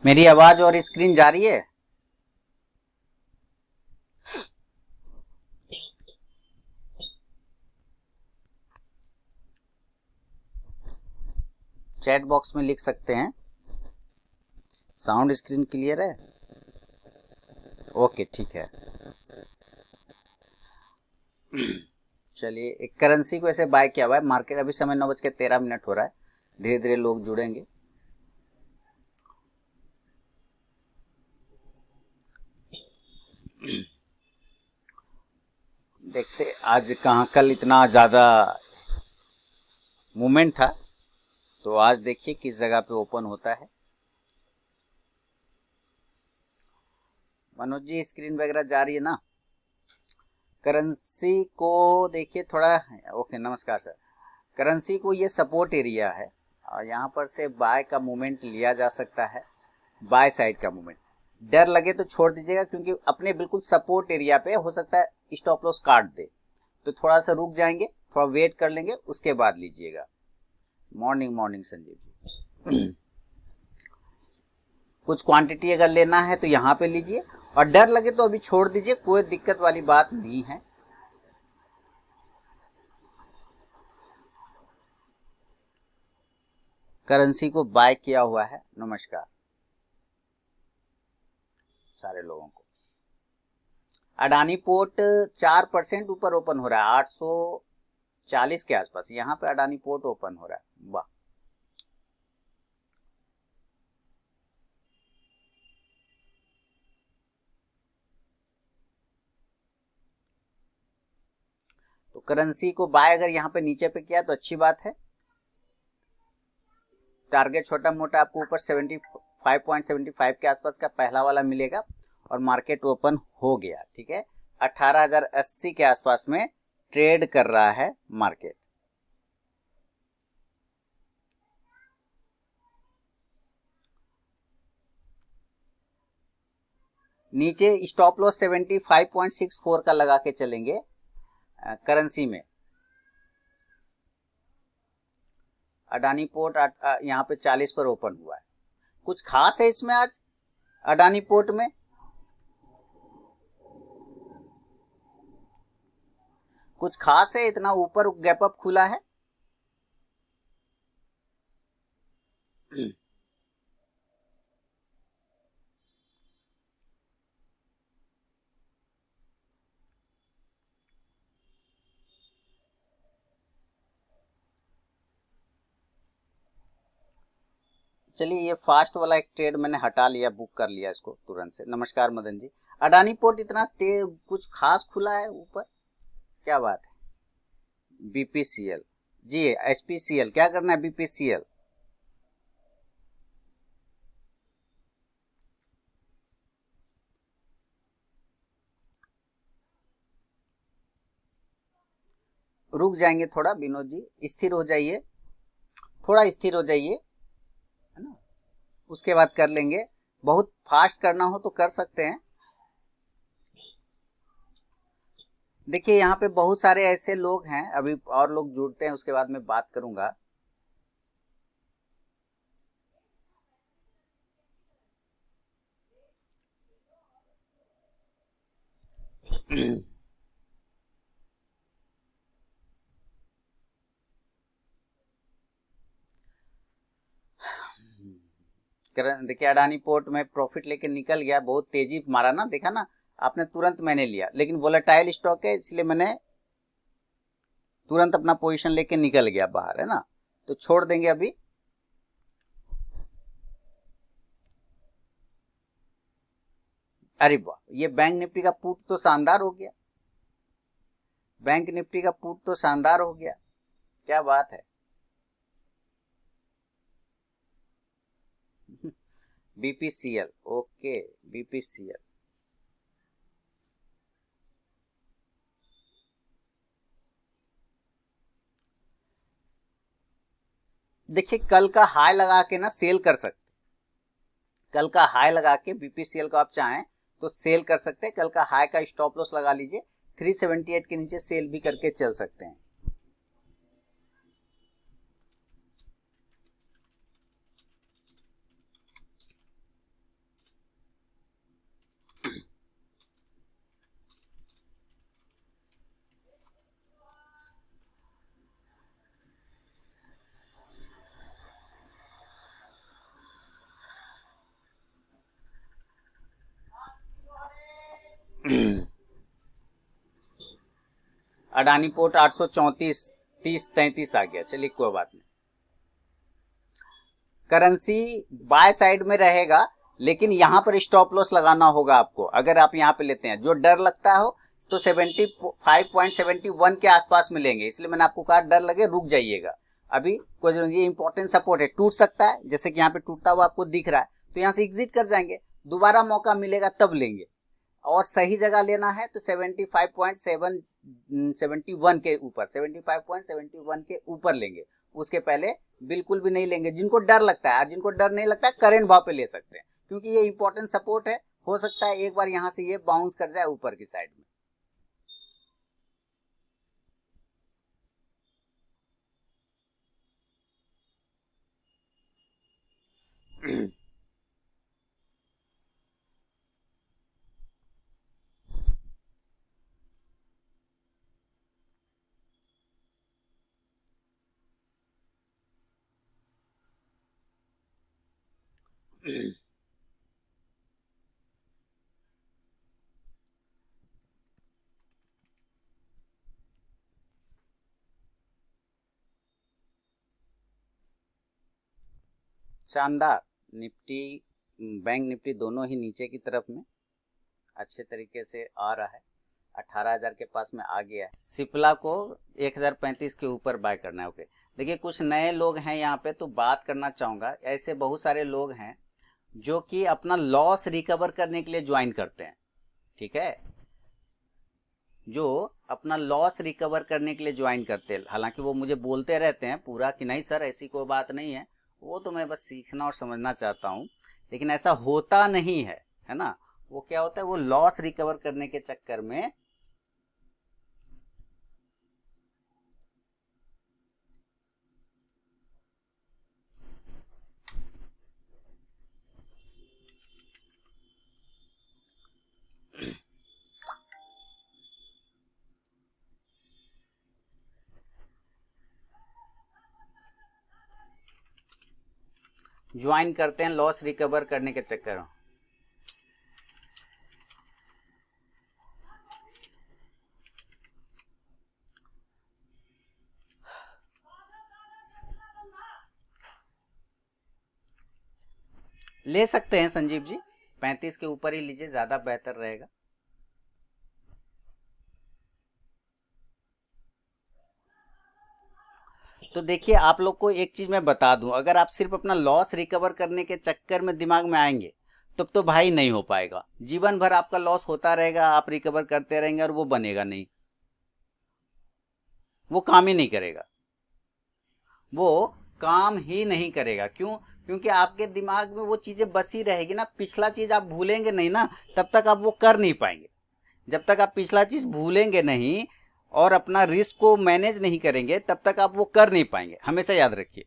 मेरी आवाज और स्क्रीन जा रही है? चैट बॉक्स में लिख सकते हैं। साउंड स्क्रीन क्लियर है? ओके, ठीक है। चलिए, एक करेंसी को ऐसे बाय किया हुआ है मार्केट। अभी समय 9:13 हो रहा है। धीरे धीरे लोग जुड़ेंगे। देखते आज कहाँ, कल इतना ज़्यादा मूवमेंट था, तो आज देखिए किस जगह पे ओपन होता है। मनोज जी, स्क्रीन वगैरह जा रही है ना? करेंसी को देखिए थोड़ा। ओके, नमस्कार सर। करेंसी को ये सपोर्ट एरिया है और यहाँ पर से बाय का मूवमेंट लिया जा सकता है, बाय साइड का मूवमेंट। डर लगे तो छोड़ दीजिएगा, क्योंकि अपने बिल्कुल सपोर्ट एरिया पे हो सकता है स्टॉप लॉस काट दे, तो थोड़ा सा रुक जाएंगे, थोड़ा वेट कर लेंगे, उसके बाद लीजिएगा। Morning morning Sanjeev ji. कुछ क्वांटिटी अगर लेना है तो यहाँ पे लीजिए, और डर लगे तो अभी छोड़ दीजिए, कोई दिक्कत वाली बात नहीं है। करेंसी को बाय किया हुआ है। नमस्कार सारे लोगों को। अडानी पोर्ट 4% ऊपर ओपन हो रहा है, 840 के आसपास यहाँ पे अडानी पोर्ट ओपन हो रहा है। वाह, तो करेंसी को बाय अगर यहाँ पे नीचे पे किया तो अच्छी बात है। टारगेट छोटा मोटा आपको ऊपर 75.75 के आसपास का पहला वाला मिलेगा, और मार्केट ओपन हो गया। ठीक है, 18,080 के आसपास में ट्रेड कर रहा है मार्केट। नीचे स्टॉप लॉस 75.64 का लगा के चलेंगे करेंसी में। अडानी पोर्ट यहाँ पे 40 पर ओपन हुआ है। कुछ खास है इसमें आज अडानी पोर्ट में? कुछ खास है? इतना ऊपर गैप अप खुला है। चलिए, ये फास्ट वाला एक ट्रेड मैंने हटा लिया, बुक कर लिया इसको तुरंत से। नमस्कार मदन जी। अडानी पोर्ट इतना तेज कुछ खास खुला है ऊपर? क्या बात है। बीपीसीएल जी, एचपीसीएल क्या करना है? बीपीसीएल रुक जाएंगे थोड़ा। विनोद जी स्थिर हो जाइए, थोड़ा स्थिर हो जाइए, है ना, उसके बाद कर लेंगे। बहुत फास्ट करना हो तो कर सकते हैं। देखिए यहाँ पे बहुत सारे ऐसे लोग हैं, अभी और लोग जुड़ते हैं, उसके बाद मैं बात करूंगा। देखिए अडानी पोर्ट में प्रॉफिट लेके निकल गया, बहुत तेजी मारा ना, देखा ना आपने? तुरंत मैंने लिया, लेकिन वोलेटाइल स्टॉक है इसलिए मैंने तुरंत अपना पोजीशन लेके निकल गया बाहर, है ना, तो छोड़ देंगे अभी। अरे वाह, ये बैंक निफ्टी का पुट तो शानदार हो गया। बैंक निफ्टी का पुट तो शानदार हो गया, क्या बात है। BPCL, okay, BPCL. देखिए कल का हाई लगा के ना सेल कर सकते, कल का हाई लगा के बीपीसीएल को आप चाहें तो सेल कर सकते हैं। कल का हाई का स्टॉप लॉस लगा लीजिए, 378 के नीचे सेल भी करके चल सकते हैं। अडानी पोर्ट 834, 30-33 आ गया, चलिए कोई बात नहीं। करेंसी बाय साइड में रहेगा, लेकिन यहां पर स्टॉप लॉस लगाना होगा आपको। अगर आप यहां पे लेते हैं, जो डर लगता हो तो 75.71 के आसपास मिलेंगे, इसलिए मैंने आपको कहा डर लगे रुक जाइएगा। अभी कोई ये इंपॉर्टेंट सपोर्ट है, टूट सकता है, जैसे कि यहाँ पे टूटता हुआ आपको दिख रहा है, तो यहाँ से एग्जिट कर जाएंगे, दोबारा मौका मिलेगा तब लेंगे। और सही जगह लेना है तो 75.71 के ऊपर, 75.71 के ऊपर लेंगे, उसके पहले बिल्कुल भी नहीं लेंगे। जिनको डर लगता है, जिनको डर नहीं लगता है, करेंट भाव पे ले सकते हैं, क्योंकि ये इंपॉर्टेंट सपोर्ट है। हो सकता है एक बार यहां से ये बाउंस कर जाए ऊपर की साइड में। शानदार, निफ्टी बैंक निफ्टी दोनों ही नीचे की तरफ में अच्छे तरीके से आ रहा है, 18,000 के पास में आ गया है। सिप्ला को 1035 के ऊपर बाय करना है। ओके, देखिए कुछ नए लोग हैं यहाँ पे, तो बात करना चाहूंगा। ऐसे बहुत सारे लोग हैं जो कि अपना लॉस रिकवर करने के लिए ज्वाइन करते हैं, ठीक है, जो अपना लॉस रिकवर करने के लिए ज्वाइन करते हैं। हालांकि वो मुझे बोलते रहते हैं पूरा कि नहीं सर ऐसी कोई बात नहीं है, वो तो मैं बस सीखना और समझना चाहता हूँ, लेकिन ऐसा होता नहीं है ना। वो क्या होता है, वो लॉस रिकवर करने के चक्कर में ज्वाइन करते हैं लॉस रिकवर करने के चक्कर में। ले सकते हैं संजीव जी, 35 के ऊपर ही लीजिए, ज्यादा बेहतर रहेगा। तो देखिए आप लोग को एक चीज मैं बता दूं, अगर आप सिर्फ अपना लॉस रिकवर करने के चक्कर में दिमाग में आएंगे तब तो भाई नहीं हो पाएगा। जीवन भर आपका लॉस होता रहेगा, आप रिकवर करते रहेंगे और वो बनेगा नहीं, वो काम ही नहीं करेगा, वो काम ही नहीं करेगा। क्यों? क्योंकि आपके दिमाग में वो चीजें बसी रहेगी ना, पिछला चीज आप भूलेंगे नहीं ना, तब तक आप वो कर नहीं पाएंगे। जब तक आप पिछला चीज भूलेंगे नहीं और अपना रिस्क को मैनेज नहीं करेंगे, तब तक आप वो कर नहीं पाएंगे, हमेशा याद रखिए।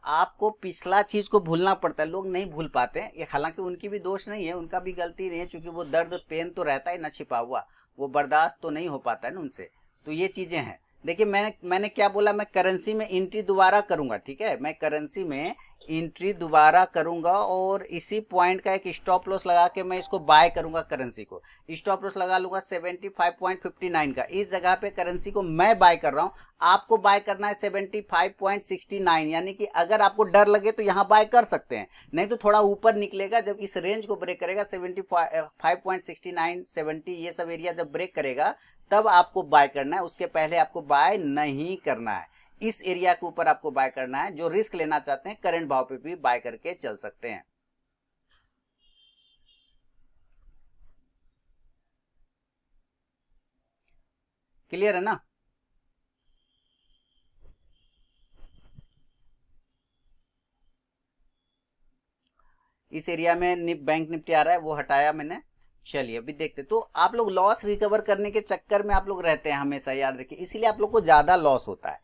आपको पिछला चीज को भूलना पड़ता है, लोग नहीं भूल पाते हैं। ये हालांकि उनकी भी दोष नहीं है, उनका भी गलती नहीं है, क्योंकि वो दर्द पेन तो रहता है ना छिपा हुआ, वो बर्दाश्त तो नहीं हो पाता है ना उनसे। तो ये चीजें हैं। देखिए मैंने क्या बोला, मैं करेंसी में एंट्री दोबारा करूंगा, ठीक है, मैं करेंसी में एंट्री दोबारा करूंगा और इसी पॉइंट का एक स्टॉप लॉस लगा के मैं इसको बाय करूंगा। करेंसी को स्टॉप लॉस लगा लूंगा 75.59 का, इस जगह पे करेंसी को मैं बाय कर रहा हूं। आपको बाय करना है 75.69, यानी कि अगर आपको डर लगे तो यहां बाय कर सकते हैं, नहीं तो थोड़ा ऊपर निकलेगा, जब इस रेंज को ब्रेक करेगा 75.69, 70 ये सब एरिया जब ब्रेक करेगा तब आपको बाय करना है, उसके पहले आपको बाय नहीं करना है। इस एरिया के ऊपर आपको बाय करना है। जो रिस्क लेना चाहते हैं करंट भाव पे भी बाय करके चल सकते हैं। क्लियर है ना? इस एरिया में बैंक निफ्टी आ रहा है, वो हटाया मैंने। चलिए अभी देखते, तो आप लोग लॉस रिकवर करने के चक्कर में आप लोग रहते हैं, हमेशा याद रखिए, इसीलिए आप लोग को ज्यादा लॉस होता है।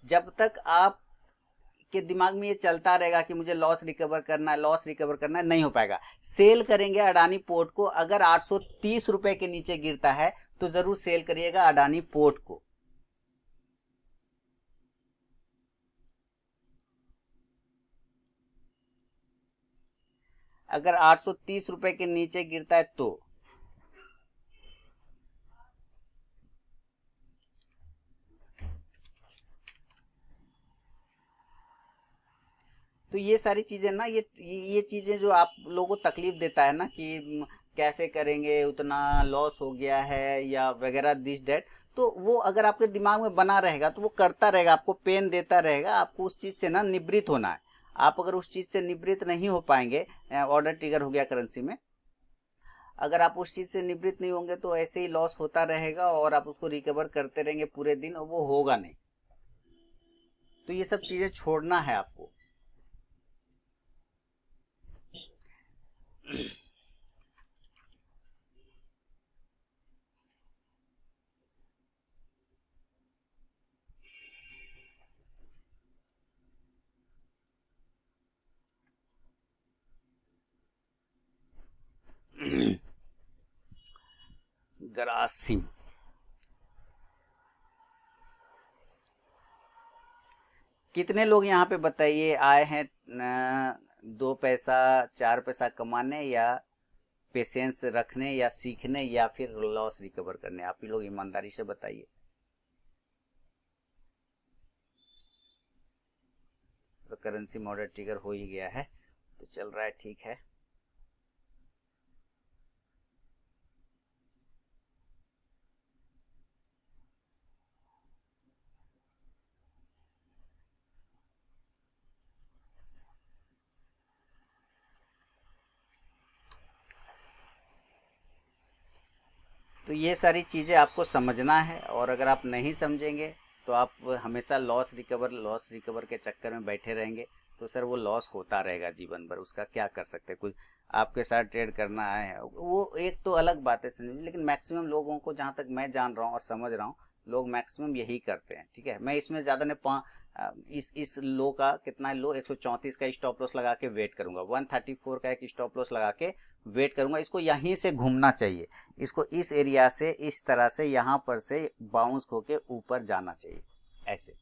जब तक आप के दिमाग में ये चलता रहेगा कि मुझे लॉस रिकवर करना है, लॉस रिकवर करना है, नहीं हो पाएगा। सेल करेंगे अडानी पोर्ट को, अगर 830 रुपए के नीचे गिरता है तो जरूर सेल करिएगा अडानी पोर्ट को। अगर 830 रुपए के नीचे गिरता है तो ये सारी चीजें ना, ये चीजें जो आप लोगों को तकलीफ देता है ना कि कैसे करेंगे, उतना लॉस हो गया है या वगैरह दिस डेट, तो वो अगर आपके दिमाग में बना रहेगा तो वो करता रहेगा, आपको पेन देता रहेगा। आपको उस चीज से ना निवृत्त होना है। आप अगर उस चीज से निवृत्त नहीं हो पाएंगे, ऑर्डर ट्रिगर हो गया करेंसी में, अगर आप उस चीज से निवृत्त नहीं होंगे तो ऐसे ही लॉस होता रहेगा और आप उसको रिकवर करते रहेंगे पूरे दिन और वो होगा नहीं। तो ये सब चीजें छोड़ना है आपको। ग्रासिम, कितने लोग यहाँ पे बताइए आए हैं 2 पैसा 4 पैसा कमाने, या पेशेंस रखने, या सीखने, या फिर लॉस रिकवर करने? आप ही लोग ईमानदारी से बताइए। तो करेंसी मॉडल ट्रिगर हो ही गया है, तो चल रहा है, ठीक है। तो ये सारी चीज़ें आपको समझना है, और अगर आप नहीं समझेंगे तो आप हमेशा लॉस रिकवर के चक्कर में बैठे रहेंगे, तो सर वो लॉस होता रहेगा जीवन भर। उसका क्या कर सकते हैं? कुछ आपके साथ ट्रेड करना है वो एक तो अलग बात है समझिए, लेकिन मैक्सिमम लोगों को, जहाँ तक मैं जान रहा हूँ और समझ रहा हूँ, लोग मैक्सिमम यही करते हैं। ठीक है, मैं इसमें ज़्यादा ने इस लो का कितना है, लो 134 का स्टॉप लॉस लगा के वेट करूंगा, 134 का एक स्टॉप लॉस लगा के वेट करूंगा। इसको यहीं से घूमना चाहिए, इसको इस एरिया से इस तरह से यहाँ पर से बाउंस होके ऊपर जाना चाहिए ऐसे।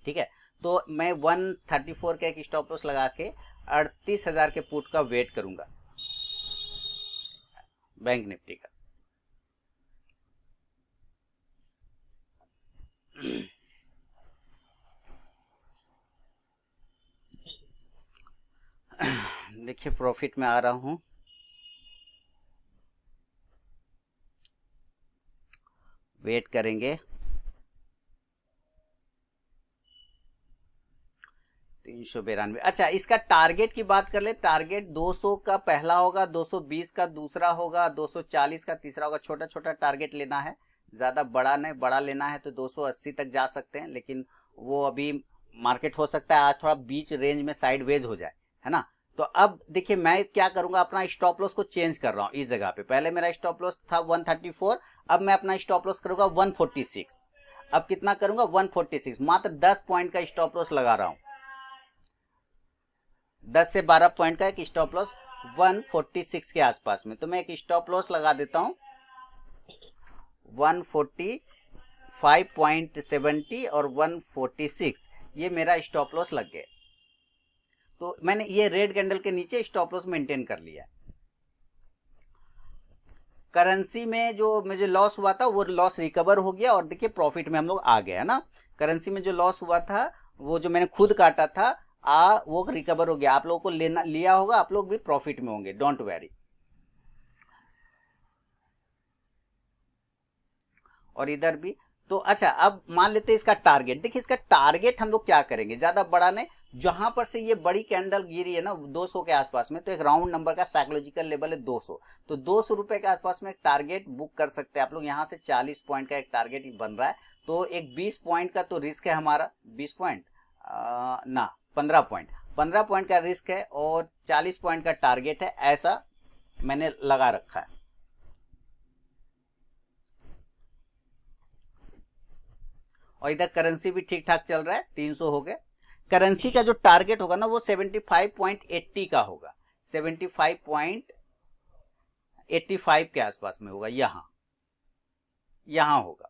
ठीक है, तो मैं 134 का एक स्टॉप लॉस लगा के 38,000 के पुट का वेट करूंगा बैंक निफ्टी का। देखिए प्रॉफिट में आ रहा हूं, वेट करेंगे। 392। अच्छा, इसका टारगेट की बात कर ले। टारगेट 200 का पहला होगा, 220 का दूसरा होगा, 240 का तीसरा होगा। छोटा छोटा टारगेट लेना है, ज्यादा बड़ा नहीं। बड़ा लेना है तो 280 तक जा सकते हैं, लेकिन वो अभी मार्केट हो सकता है आज थोड़ा बीच रेंज में साइडवेज हो जाए, है ना। तो अब देखिए मैं क्या करूंगा, अपना स्टॉप लॉस को चेंज कर रहा हूं इस जगह पे। पहले मेरा स्टॉप लॉस था 134, अब मैं अपना स्टॉप लॉस करूंगा 146। अब कितना करूंगा, 146, मात्र 10 पॉइंट का स्टॉप लॉस लगा रहा हूं। 10 से 12 पॉइंट का एक स्टॉप लॉस 146 के आसपास में। तो मैं एक स्टॉप लॉस लगा देता हूं 145.70 और 146, ये मेरा स्टॉप लॉस लग गया। तो मैंने ये रेड कैंडल के नीचे स्टॉप लॉस मेंटेन कर लिया। करेंसी में जो मुझे लॉस हुआ था वो लॉस रिकवर हो गया, और देखिए प्रॉफिट में हम लोग आ गए, है ना। करेंसी में जो लॉस हुआ था वो जो मैंने खुद काटा था वो रिकवर हो गया। आप लोगों को लेना लिया होगा, आप लोग भी प्रॉफिट में होंगे, डोंट वेरी। और इधर भी। तो अच्छा, अब मान लेते हैं इसका टारगेट। देखिए इसका टारगेट हम लोग क्या करेंगे, ज्यादा बड़ा नहीं, जहां पर से ये बड़ी कैंडल गिरी है ना 200 के आसपास में, तो एक राउंड नंबर का साइकोलॉजिकल लेवल है 200। तो 200 रुपए के आसपास में एक टारगेट बुक कर सकते हैं आप लोग। यहां से 40 पॉइंट का एक टारगेट बन रहा है, तो एक 20 पॉइंट का तो रिस्क है हमारा। 20 पॉइंट ना, 15 पॉइंट, 15 पॉइंट का रिस्क है और 40 पॉइंट का टारगेट है, ऐसा मैंने लगा रखा है। और इधर करेंसी भी ठीक ठाक चल रहा है, 300 हो गए। करेंसी का जो टारगेट होगा ना वो 75.80 का होगा, 75.85 के आसपास में होगा, यहां होगा।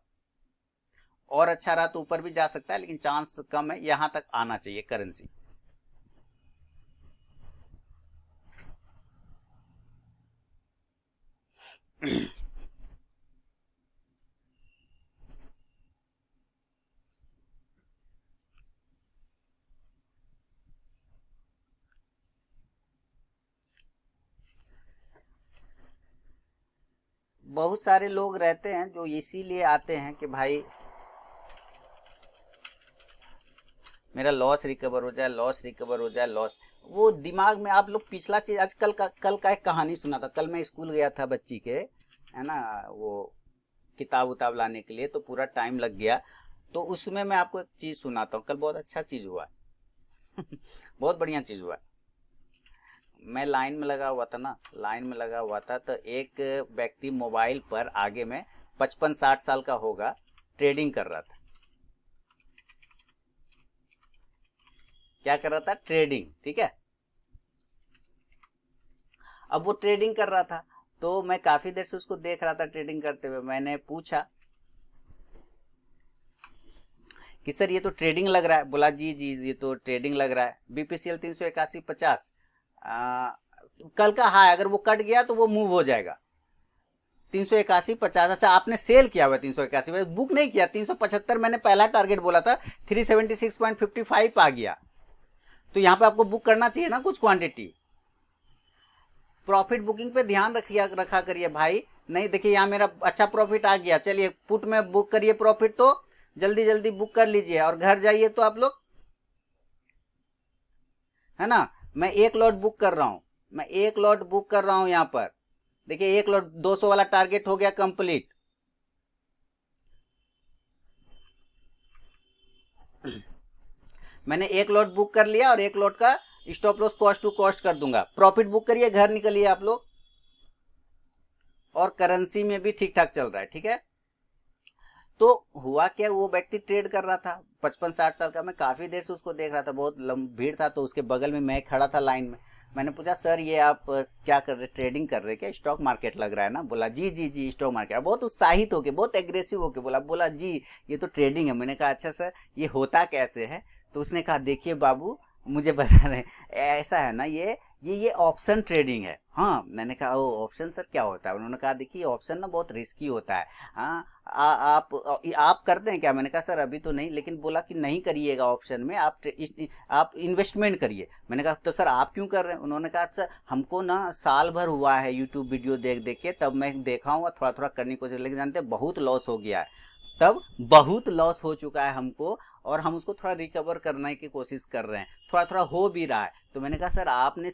और अच्छा रहा तो ऊपर भी जा सकता है, लेकिन चांस कम है, यहां तक आना चाहिए करेंसी। बहुत सारे लोग रहते हैं जो इसीलिए आते हैं कि भाई मेरा लॉस रिकवर हो जाए, लॉस रिकवर हो जाए, लॉस। वो दिमाग में आप लोग पिछला चीज, आज कल का एक कहानी सुना था। कल मैं स्कूल गया था बच्ची के, है ना, वो किताब उताब लाने के लिए, तो पूरा टाइम लग गया। तो उसमें मैं आपको एक चीज सुनाता हूँ। कल बहुत अच्छा चीज हुआ बहुत बढ़िया चीज हुआ। मैं लाइन में लगा हुआ था ना, लाइन में लगा हुआ था, तो एक व्यक्ति मोबाइल पर आगे में 55-60 साल का होगा, ट्रेडिंग कर रहा था। क्या कर रहा था? ट्रेडिंग। ठीक है। अब वो ट्रेडिंग कर रहा था, तो मैं काफी देर से उसको देख रहा था ट्रेडिंग करते हुए। मैंने पूछा कि सर ये तो ट्रेडिंग लग रहा है। बोला जी जी ये तो ट्रेडिंग लग रहा है। बीपीसीएल 381.50, कल का हाई, अगर वो कट गया तो वो मूव हो जाएगा 381.50। अच्छा, आपने सेल किया हुआ 381, बुक नहीं किया। 375 मैंने पहला टारगेट बोला था, 376.55 आ गया। तो यहां पे आपको बुक करना चाहिए ना कुछ क्वांटिटी। प्रॉफिट बुकिंग पे ध्यान रखा करिए भाई। नहीं देखिए यहाँ मेरा अच्छा प्रॉफिट आ गया, चलिए पुट में बुक करिए प्रॉफिट, तो जल्दी जल्दी बुक कर लीजिए और घर जाइए। तो आप लोग, है ना, मैं एक लॉट बुक कर रहा हूं, मैं एक लॉट बुक कर रहा हूं यहां पर। देखिए एक लॉट 200 वाला टारगेट हो गया कंप्लीट। मैंने एक लॉट बुक कर लिया और एक लॉट का stop loss cost to cost कर दूंगा। प्रॉफिट बुक करिए, घर निकलिए आप लोग। और करेंसी में भी ठीक ठाक चल रहा है। ठीक है। तो हुआ क्या, वो व्यक्ति ट्रेड कर रहा था 55-60 साल का। मैं काफी देर से उसको देख रहा था, बहुत भीड़ था। तो उसके बगल में मैं खड़ा था लाइन में। मैंने पूछा सर ये आप क्या कर रहे, ट्रेडिंग कर रहे क्या? स्टॉक मार्केट लग रहा है ना। बोला जी जी जी स्टॉक मार्केट। बहुत उत्साहित होके, बहुत एग्रेसिव होके बोला बोला जी ये तो ट्रेडिंग है। मैंने कहा अच्छा सर ये होता कैसे है? तो उसने कहा देखिए बाबू, मुझे बता रहे ऐसा है ना, ये ऑप्शन ट्रेडिंग है। हाँ, मैंने कहा ओ ऑप्शन सर क्या होता है? उन्होंने कहा देखिए ऑप्शन ना बहुत रिस्की होता है। हाँ, आप करते हैं क्या? मैंने कहा सर अभी तो नहीं, लेकिन बोला कि नहीं करिएगा ऑप्शन में, आप इन्वेस्टमेंट करिए। मैंने कहा तो सर आप क्यों कर रहे हैं? उन्होंने कहा सर हमको ना साल भर हुआ है यूट्यूब वीडियो देख देख के, तब मैं देखा हूँ थोड़ा थोड़ा करने की कोशिश, लेकिन जानते बहुत लॉस हो गया है। तब बहुत लॉस हो चुका है हमको, और हम उसको थोड़ा रिकवर करने की कोशिश कर रहे हैं, थोड़ा थोड़ा हो भी रहा है। तो मैंने कहा सर आपने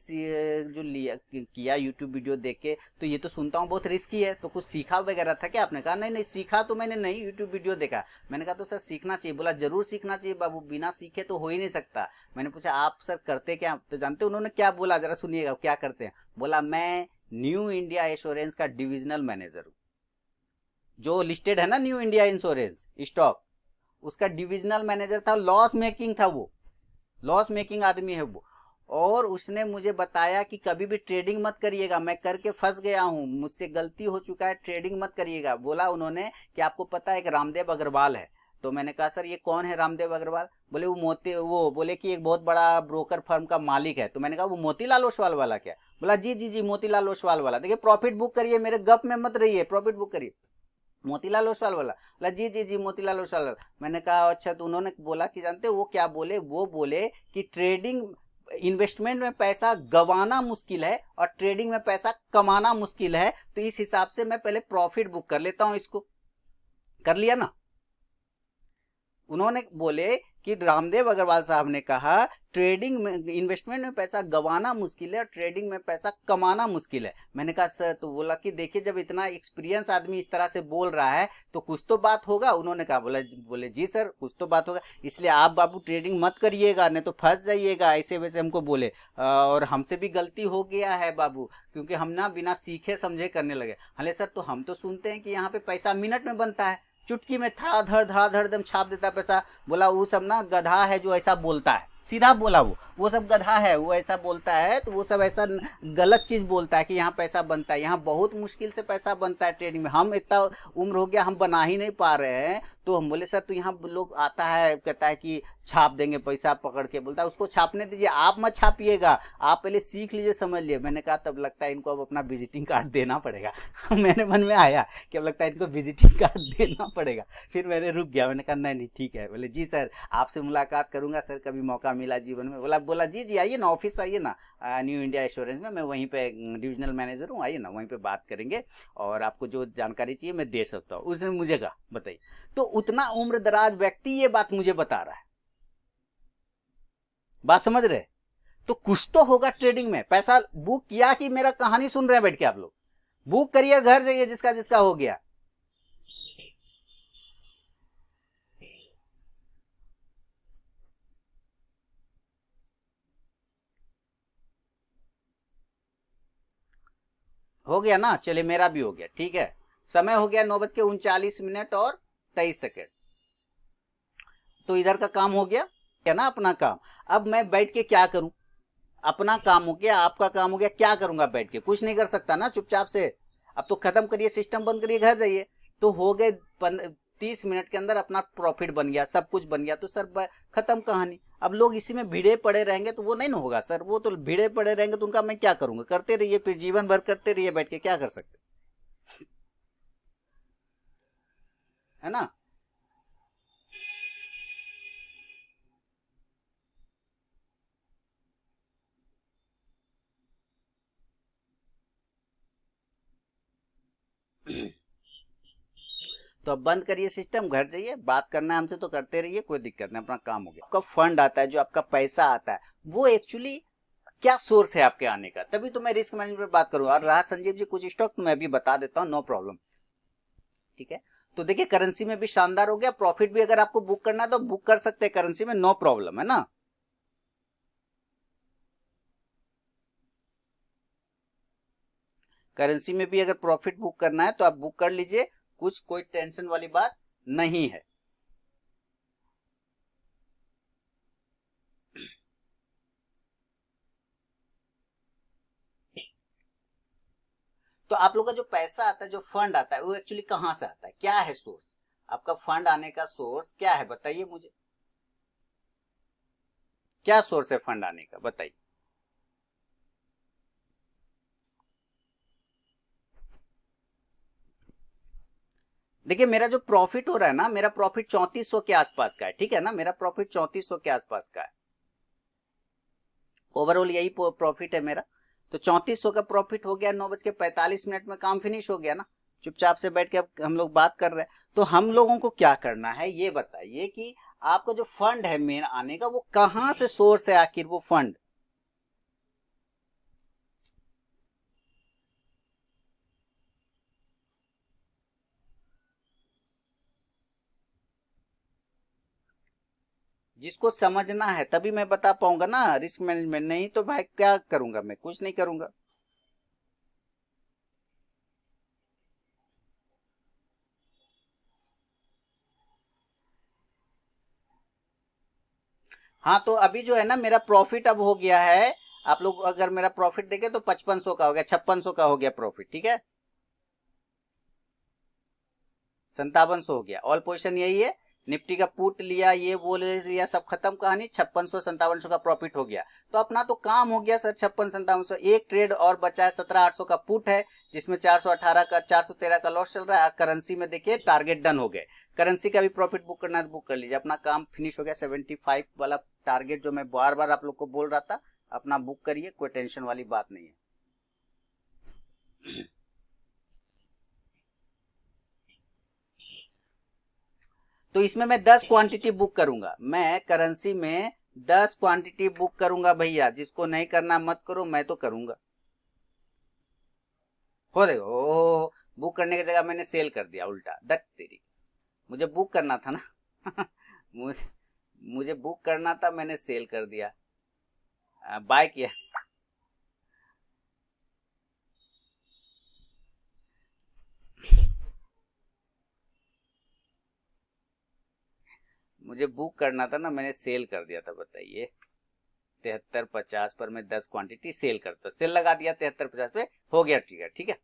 जो लिया किया यूट्यूब वीडियो देख के, तो ये तो सुनता हूँ बहुत रिस्की है, तो कुछ सीखा वगैरह था क्या? आपने कहा नहीं नहीं सीखा तो मैंने नहीं, यूट्यूब वीडियो देखा। मैंने कहा तो सर सीखना चाहिए। बोला जरूर सीखना चाहिए बाबू, बिना सीखे तो हो ही नहीं सकता। मैंने पूछा आप सर करते क्या? तो जानते उन्होंने क्या बोला, जरा सुनिएगा क्या करते हैं। बोला मैं न्यू इंडिया एश्योरेंस का डिविजनल मैनेजर हूँ। जो लिस्टेड है ना न्यू इंडिया इंश्योरेंस स्टॉक, उसका डिविजनल मैनेजर था। लॉस मेकिंग था वो, लॉस मेकिंग आदमी है वो। और उसने मुझे बताया कि कभी भी ट्रेडिंग मत करिएगा, मैं करके फंस गया हूं, मुझसे गलती हो चुका है, ट्रेडिंग मत करिएगा। बोला उन्होंने कि आपको पता है एक रामदेव अग्रवाल है। तो मैंने कहा सर ये कौन है रामदेव अग्रवाल? बोले वो बोले कि एक बहुत बड़ा ब्रोकर फर्म का मालिक है। तो मैंने कहा वो मोतीलाल ओसवाल वाला क्या? बोला जी जी जी मोतीलाल ओसवाल वाला। देखिए प्रॉफिट बुक करिए, मेरे गप में मत रहिए, प्रॉफिट बुक करिए। मोतीलाल ओसवाल वाला? बोला जी जी जी मोतीलाल ओसवाल वाला। मैंने कहा अच्छा। तो उन्होंने बोला कि जानते वो क्या बोले? वो बोले कि ट्रेडिंग इन्वेस्टमेंट में पैसा गंवाना मुश्किल है और ट्रेडिंग में पैसा कमाना मुश्किल है, तो इस हिसाब से मैं पहले प्रॉफिट बुक कर लेता हूं। इसको कर लिया ना। उन्होंने बोले कि रामदेव अग्रवाल साहब ने कहा ट्रेडिंग में इन्वेस्टमेंट में पैसा गंवाना मुश्किल है और ट्रेडिंग में पैसा कमाना मुश्किल है। मैंने कहा सर, तो बोला कि देखिए जब इतना एक्सपीरियंस आदमी इस तरह से बोल रहा है तो कुछ तो बात होगा। उन्होंने कहा बोले जी सर कुछ तो बात होगा, इसलिए आप बाबू ट्रेडिंग मत करिएगा नहीं तो फंस जाइएगा, ऐसे वैसे हमको बोले। और हमसे भी गलती हो गया है बाबू, क्योंकि हम ना बिना सीखे समझे करने लगे। हले सर तो हम तो सुनते हैं कि यहाँ पे पैसा मिनट में बनता है, चुटकी में धड़ाधड़ धड़ाधड़ एकदम छाप देता पैसा। बोला वो सब ना गधा है जो ऐसा बोलता है। सीधा बोला वो सब गधा है, वो ऐसा बोलता है तो वो सब ऐसा गलत चीज बोलता है कि यहाँ पैसा बनता है। यहाँ बहुत मुश्किल से पैसा बनता है ट्रेडिंग में। हम इतना उम्र हो गया, हम बना ही नहीं पा रहे हैं। तो हम बोले सर, तो यहाँ लोग आता है कहता है कि छाप देंगे पैसा, पकड़ के बोलता है उसको छापने दीजिए, आप मत छापिएगा, आप पहले सीख लीजिए, समझ लिए। मैंने कहा तब लगता है इनको अब अपना विजिटिंग कार्ड देना पड़ेगा। मेरे मन में आया कि अब लगता है इनको विजिटिंग कार्ड देना पड़ेगा। फिर मैंने रुक गया, मैंने कहा नहीं नहीं ठीक है। बोले जी सर, आपसे मुलाकात करूंगा सर, कभी मौका मिला जीवन में। बोला जी जी आइए ना, ऑफिस आइए ना, न्यू इंडिया एश्योरेंस में, मैं वहीं पे डिविजनल मैनेजर हूँ, आइए ना, वहीं पे बात करेंगे और आपको जो जानकारी चाहिए मैं दे सकता हूँ। उसने मुझे कहा बताइए, तो उतना उम्र दराज व्यक्ति ये बात मुझे बता रहा है। बात समझ रहे? तो कुछ तो होगा ट्रेडिंग में। पैसा बुक किया कि मेरा कहानी सुन रहे हैं बैठ के आप लोग? बुक करिए, घर जाइए, जिसका जिसका हो गया। हो गया ना? चलिए मेरा भी हो गया, ठीक है। समय हो गया 9:39 और 23 सेकेंड। तो इधर का काम हो गया क्या ना, अपना काम। अब मैं बैठ के क्या करूं? अपना काम हो गया, आपका काम हो गया, क्या करूंगा बैठ के? कुछ नहीं कर सकता ना चुपचाप से। अब तो खत्म करिए, सिस्टम बंद करिए, घर जाइए। तो हो गए 30 मिनट के अंदर अपना प्रॉफिट बन गया, सब कुछ बन गया, तो सर खत्म कहानी। अब लोग इसी में भिड़े पड़े रहेंगे तो वो नहीं ना होगा सर। वो तो भिड़े पड़े रहेंगे तो उनका मैं क्या करूंगा? करते रहिए, फिर जीवन भर करते रहिए बैठ के, क्या कर सकते, है ना? तो अब बंद करिए सिस्टम, घर जाइए, बात करना है हमसे तो करते रहिए, कोई दिक्कत नहीं, अपना काम हो गया। आपका फंड आता है, जो आपका पैसा आता है, वो एक्चुअली क्या सोर्स है आपके आने का? तभी तो मैं रिस्क मैनेजमेंट पर बात करूँ। और रहा संजीव जी कुछ स्टॉक, तो मैं अभी बता देता हूँ, नो प्रॉब्लम, ठीक है। तो देखिए करेंसी में भी शानदार हो गया, प्रॉफिट भी अगर आपको बुक करना है तो बुक कर सकते हैं करेंसी में, नो प्रॉब्लम, है ना? करेंसी में भी अगर प्रॉफिट बुक करना है तो आप बुक कर लीजिए, कुछ कोई टेंशन वाली बात नहीं है। तो आप लोग का जो पैसा आता है, जो फंड आता है, वो एक्चुअली कहां से आता है? क्या है सोर्स? आपका फंड आने का सोर्स क्या है, बताइए मुझे। क्या सोर्स है फंड आने का, बताइए। देखिए मेरा जो प्रॉफिट हो रहा है ना, मेरा प्रॉफिट 3400 के आसपास का है, ठीक है ना? मेरा प्रॉफिट 3400 के आसपास का है, ओवरऑल यही प्रॉफिट है मेरा। तो 3400 का प्रॉफिट हो गया, 9:45 में काम फिनिश हो गया ना। चुपचाप से बैठ के अब हम लोग बात कर रहे हैं। तो हम लोगों को क्या करना है ये बताइए कि आपका जो फंड है मेन आने का, वो कहां से सोर्स है आखिर वो फंड? जिसको समझना है तभी मैं बता पाऊंगा ना रिस्क मैनेजमेंट, नहीं तो भाई क्या करूंगा मैं? कुछ नहीं करूंगा। हाँ तो अभी जो है ना, मेरा प्रॉफिट अब हो गया है, आप लोग अगर मेरा प्रॉफिट देखे तो 5500 का हो गया, 5600 का हो गया प्रॉफिट, ठीक है। 5700 हो गया, ऑल पोजिशन यही है। निफ्टी का पुट लिया, ये बोले लिया, सब खत्म कहानी। 5600 5700 का प्रॉफिट हो गया, तो अपना तो काम हो गया सर। 5600 5700, एक ट्रेड और बचा है, 17800 का पुट है, जिसमें 418 का 413 का लॉस चल रहा है। करेंसी में देखिए टारगेट डन हो गए। करेंसी का भी प्रॉफिट बुक करना है तो बुक कर लीजिए, अपना काम फिनिश हो गया। 75 वाला टारगेट जो मैं बार बार आप लोग को बोल रहा था, अपना बुक करिए, कोई टेंशन वाली बात नहीं है। तो इसमें मैं 10 क्वांटिटी बुक करूंगा, मैं करेंसी में 10 क्वांटिटी बुक करूंगा भैया। जिसको नहीं करना मत करो, मैं तो करूंगा। हो देखो, ओ बुक करने की जगह मैंने सेल कर दिया उल्टा, दट तेरी। मुझे बुक करना था ना। मुझे मुझे बुक करना था, मैंने सेल कर दिया, बाय किया। मुझे बुक करना था ना, मैंने सेल कर दिया था, बताइए। 73.50 पर मैं 10 क्वांटिटी सेल करता, सेल लगा दिया 73.50 पे, हो गया ट्रिगर, ठीक है,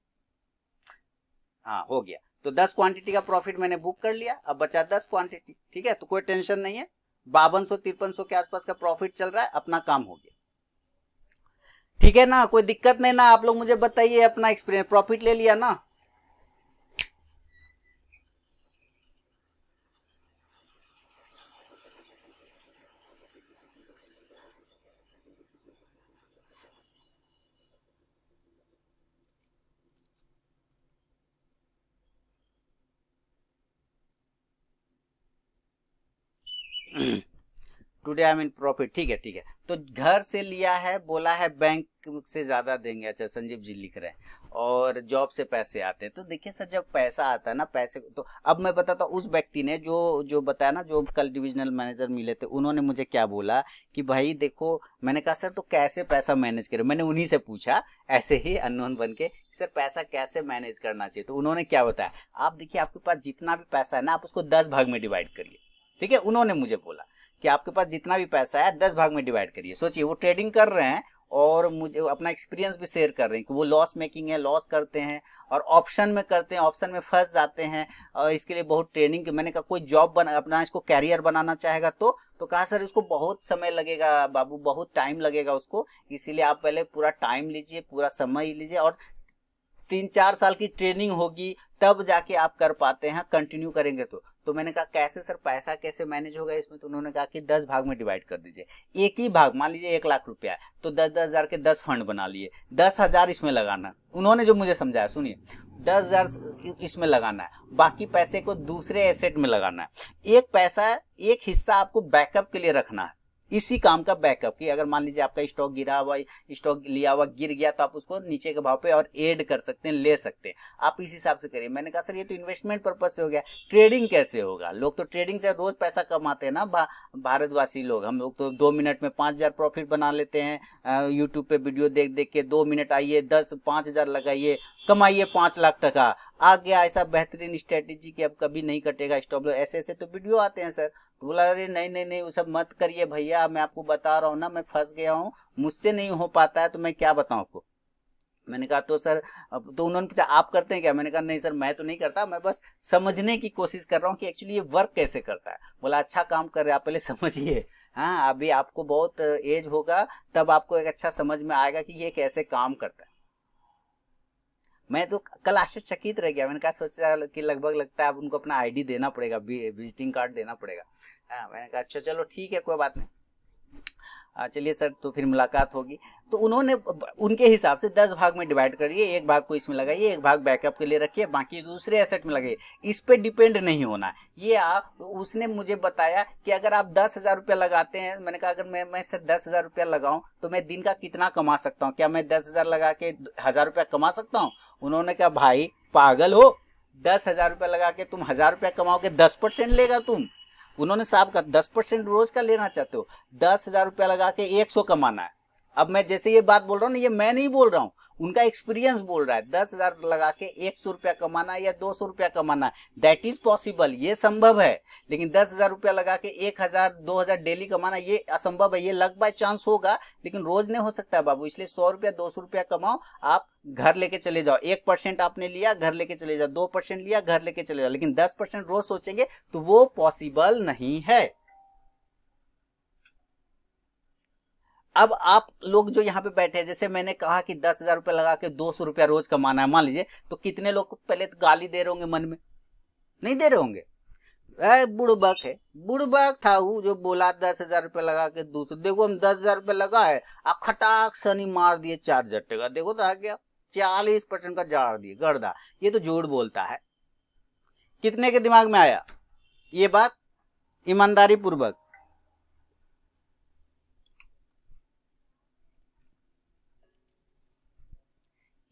हाँ हो गया। तो 10 क्वांटिटी का प्रॉफिट मैंने बुक कर लिया, अब बचा 10 क्वांटिटी, ठीक है, तो कोई टेंशन नहीं है, 5200-5300 के आसपास का प्रॉफिट चल रहा है, अपना काम हो गया, ठीक है ना, कोई दिक्कत नहीं ना, आप लोग मुझे बताइए अपना एक्सपीरियंस, प्रॉफिट ले लिया ना। टुडे आई मीन प्रॉफिट, ठीक है ठीक है, तो घर से लिया है, बोला है बैंक से ज्यादा देंगे, अच्छा संजीव जी लिख रहे हैं, और जॉब से पैसे आते हैं, तो देखिए सर जब पैसा आता है ना, पैसे तो अब मैं बताता हूँ, उस व्यक्ति ने जो जो बताया ना, जो कल डिविजनल मैनेजर मिले थे, उन्होंने मुझे क्या बोला कि भाई देखो, मैंने कहा सर तो कैसे पैसा मैनेज करें, मैंने उन्हीं से पूछा ऐसे ही अननोन बन के, सर पैसा कैसे मैनेज करना चाहिए, तो उन्होंने क्या बताया, आप देखिए आपके पास जितना भी पैसा है ना, आप उसको 10 भाग में डिवाइड करिए, ठीक है, उन्होंने मुझे बोला कि आपके पास जितना भी पैसा है 10 भाग में डिवाइड करिए। सोचिए वो ट्रेडिंग कर रहे हैं और मुझे अपना एक्सपीरियंस भी शेयर कर रहे हैं कि वो लॉस मेकिंग है, लॉस करते हैं और ऑप्शन में करते हैं, ऑप्शन में फंस जाते हैं, और इसके लिए बहुत ट्रेनिंग, मैंने कहा कोई जॉब बना अपना इसको कैरियर बनाना चाहेगा तो कहा सर इसको बहुत समय लगेगा बाबू, बहुत टाइम लगेगा उसको, इसीलिए आप पहले पूरा टाइम लीजिए, पूरा समय लीजिए, और 3-4 साल की ट्रेनिंग होगी तब जाके आप कर पाते हैं, कंटिन्यू करेंगे तो मैंने कहा कैसे सर पैसा कैसे मैनेज होगा इसमें, तो उन्होंने कहा कि 10 भाग में डिवाइड कर दीजिए, एक ही भाग, मान लीजिए 1 लाख रुपया है तो 10-10 हजार के 10 फंड बना लिए, 10 हजार इसमें लगाना, उन्होंने जो मुझे समझाया सुनिए, 10 हजार इसमें लगाना है, बाकी पैसे को दूसरे एसेट में लगाना है, एक पैसा एक हिस्सा आपको बैकअप के लिए रखना है, इसी काम का बैकअप, कि अगर मान लीजिए आपका स्टॉक गिरा हुआ, स्टॉक लिया हुआ गिर गया, तो आप उसको नीचे के भाव पे और ऐड कर सकते हैं, ले सकते हैं, आप इस हिसाब से करिए। मैंने कहा सर ये तो इन्वेस्टमेंट पर्पज से हो गया, ट्रेडिंग कैसे होगा, लोग तो ट्रेडिंग से रोज पैसा कमाते हैं ना, भारतवासी लोग, हम लोग तो 2 मिनट में 5 हजार प्रॉफिट बना लेते हैं, यूट्यूब पे वीडियो देख देख के, 2 मिनट आइए 5 हजार लगाइए, कमाइए 5 लाख टका, आ गया ऐसा बेहतरीन स्ट्रेटेजी कि अब कभी नहीं कटेगा स्टॉप लॉस, ऐसे ऐसे तो वीडियो आते हैं सर, तो बोला अरे नहीं नहीं नहीं वो सब मत करिए भैया, मैं आपको बता रहा हूँ ना, मैं फंस गया हूँ, मुझसे नहीं हो पाता है, तो मैं क्या बताऊँ आपको। मैंने कहा तो सर, अब तो उन्होंने पूछा आप करते हैं क्या, मैंने कहा नहीं सर मैं तो नहीं करता, मैं बस समझने की कोशिश कर रहा हूँ कि एक्चुअली ये वर्क कैसे करता है। बोला अच्छा काम कर रहे हैं आप, पहले समझिए, हाँ अभी आपको बहुत एज होगा तब आपको एक अच्छा समझ में आएगा कि ये कैसे काम करता है। मैं तो कल आश्चर्यचकित रह गया, मैंने कहा सोचा कि लगभग लगता है अब उनको अपना आईडी देना पड़ेगा, विजिटिंग कार्ड देना पड़ेगा। हाँ मैंने कहा अच्छा चलो ठीक है कोई बात नहीं, चलिए सर तो फिर मुलाकात होगी। तो उन्होंने उनके हिसाब से 10 भाग में डिवाइड करिए, एक भाग को इसमें लगाइए, एक भाग बैकअप के लिए रखिए, बाकी दूसरे एसेट में लगाइए, इस पे डिपेंड नहीं होना। ये आप उसने मुझे बताया कि अगर आप 10 हजार रुपया लगाते हैं, मैंने कहा अगर मैं सर 10 हजार रुपया लगाऊं तो मैं दिन का कितना कमा सकता हूँ, क्या मैं 10 हजार लगा के 1000 रुपया कमा सकता हूँ। उन्होंने कहा भाई पागल हो, 10 हजार रुपया लगा के तुम 1000 रुपया कमाओगे, 10% लेगा तुम। उन्होंने साहब का 10% रोज का लेना चाहते हो, 10 हजार रुपया लगा के 100 कमाना है। अब मैं जैसे ये बात बोल रहा हूँ ना, ये मैं नहीं बोल रहा हूँ, उनका एक्सपीरियंस बोल रहा है, 10 हजार लगा के 100 रुपया कमाना या 200 रुपया कमाना, दैट इज पॉसिबल, ये संभव है। लेकिन 10 हजार रुपया लगा के 1000-2000 डेली कमाना ये असंभव है, ये लक बाय चांस होगा लेकिन रोज नहीं हो सकता है बाबू। इसलिए 100 रुपया 200 रुपया कमाओ, आप घर लेके चले जाओ, 1% आपने लिया घर लेके चले जाओ, 2% लिया घर लेके चले जाओ, लेकिन 10% रोज सोचेंगे तो वो पॉसिबल नहीं है। अब आप लोग जो यहाँ पे बैठे हैं, जैसे मैंने कहा कि 10 हजार रुपया लगा के 200 रुपया रोज कमाना है, मान लीजिए, तो कितने लोग को पहले तो गाली दे रहे होंगे मन में, नहीं दे रहे होंगे, बुड़बक है, बुड़बक था वो जो बोला 10 हजार रुपया लगा के 200, देखो हम 10 हजार रुपया लगा है, आप खटाक सनी मार दिए 4 झट्टे का, देखो तो आ गया 40% का झाड़ दिए गर्दा, ये तो झूठ बोलता है। कितने के दिमाग में आया ये बात ईमानदारी पूर्वक?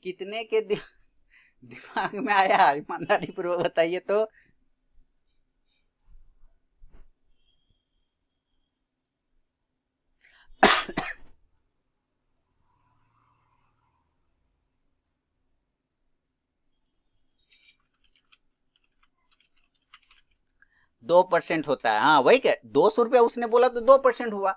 कितने के दिमाग में आया ईमानदारी पूर्वक बताइए तो। 2% होता है, हाँ वही क्या, 200 रुपया उसने बोला तो 2% हुआ।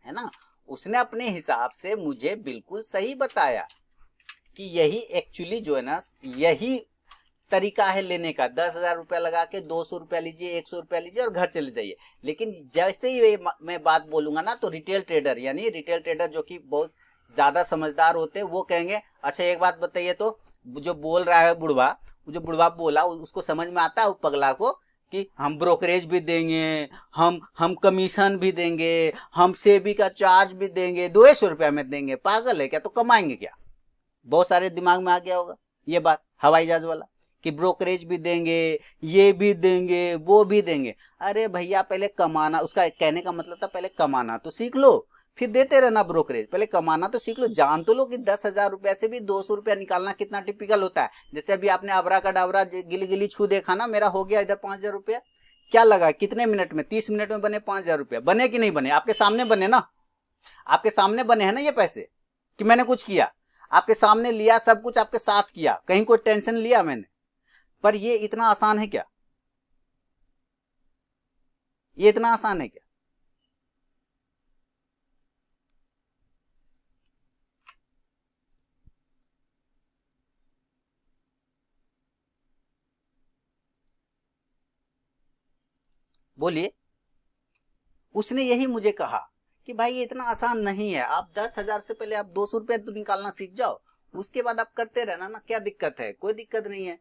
है ना। उसने अपने हिसाब से मुझे बिल्कुल सही बताया कि यही एक्चुअली जो है ना, यही तरीका है लेने का। 10,000 रुपया लगा के 200 रुपया लीजिए, 100 रुपया लीजिए और घर चले जाइए। लेकिन जैसे ही मैं बात बोलूंगा ना, तो रिटेल ट्रेडर, यानी रिटेल ट्रेडर जो कि बहुत ज्यादा समझदार होते हैं, वो कहेंगे अच्छा एक बात बताइए, तो जो बोल रहा है बुढ़वा, जो बुढ़वा बोला उसको समझ में आता है वो पगला को कि हम ब्रोकरेज भी देंगे, हम कमीशन भी देंगे, हम सेबी का चार्ज भी देंगे, 200 रुपया में देंगे। पागल है क्या? तो कमाएंगे क्या? बहुत सारे दिमाग में आ गया होगा ये बात, हवाई जहाज वाला, कि ब्रोकरेज भी देंगे, ये भी देंगे, वो भी देंगे। अरे भैया पहले कमाना, उसका कहने का मतलब था पहले कमाना तो सीख लो, फिर देते रहना ब्रोकरेज। पहले कमाना तो सीख लो, जान तो लो कि 10,000 रुपया से भी 200 रुपया निकालना कितना टिपिकल होता है। जैसे अभी आपने अबरा का डाबरा गिली गिली छू देखा ना, मेरा हो गया इधर 5,000 रुपया। क्या लगा कितने मिनट में? 30 मिनट में बने 5,000 रुपया। बने कि नहीं बने? आपके सामने बने ना, आपके सामने बने हैं ना ये पैसे, कि मैंने कुछ किया? आपके सामने लिया, सब कुछ आपके साथ किया, कहीं कोई टेंशन लिया मैंने? पर ये इतना आसान है क्या? ये इतना आसान है क्या? बोलिए। उसने यही मुझे कहा कि भाई ये इतना आसान नहीं है, आप 10,000 से पहले आप 200 रुपया तो निकालना सीख जाओ, उसके बाद आप करते रहना ना, क्या दिक्कत है? कोई दिक्कत नहीं है।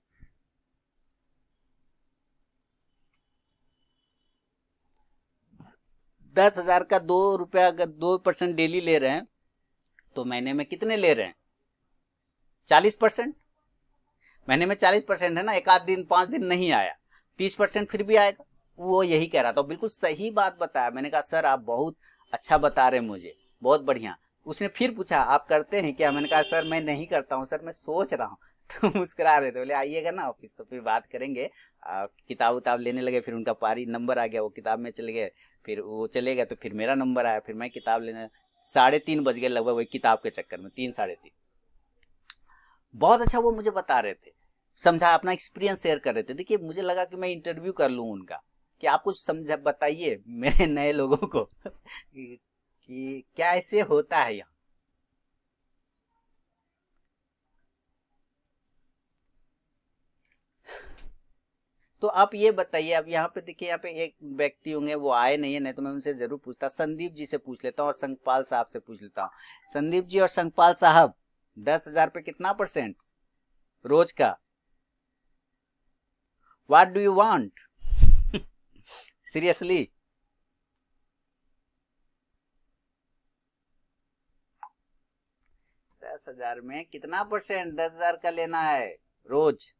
10,000 का 2 रुपया अगर 2% डेली ले रहे हैं तो महीने में कितने ले रहे हैं? 40%। महीने में 40% है ना, एक आध दिन 5 दिन नहीं आया, 30% फिर भी आएगा। वो यही कह रहा था, बिल्कुल सही बात बताया। मैंने कहा सर आप बहुत अच्छा बता रहे हैं मुझे, बहुत बढ़िया। उसने फिर पूछा आप करते हैं क्या? मैंने कहा सर मैं नहीं करता हूँ सर, मैं सोच रहा हूँ। तो मुस्कुरा रहे थे, बोले आइएगा ना ऑफिस तो फिर बात करेंगे। किताब उताब लेने लगे, फिर उनका पारी नंबर आ गया, वो किताब में चले गए, फिर वो चले गए तो फिर मेरा नंबर आया, फिर मैं किताब लेने, 3:30 बज गए लगभग वही किताब के चक्कर में, 3 साढ़े 3। बहुत अच्छा वो मुझे बता रहे थे, समझा, अपना एक्सपीरियंस शेयर कर रहे थे। देखिए मुझे लगा कि मैं इंटरव्यू कर लूं उनका, कि आप कुछ समझा बताइए मेरे नए लोगों को कि क्या ऐसे होता है यहाँ। तो आप ये बताइए, अब यहाँ पे देखिए, यहाँ पे एक व्यक्ति होंगे, वो आए नहीं है, नहीं तो मैं उनसे जरूर पूछता। संदीप जी से पूछ लेता हूँ और संगपाल साहब से पूछ लेता हूँ। संदीप जी और संगपाल साहब, 10,000 पे कितना परसेंट रोज का? What do you want? Seriously? 10,000 में कितना परसेंट 10,000 का लेना है रोज?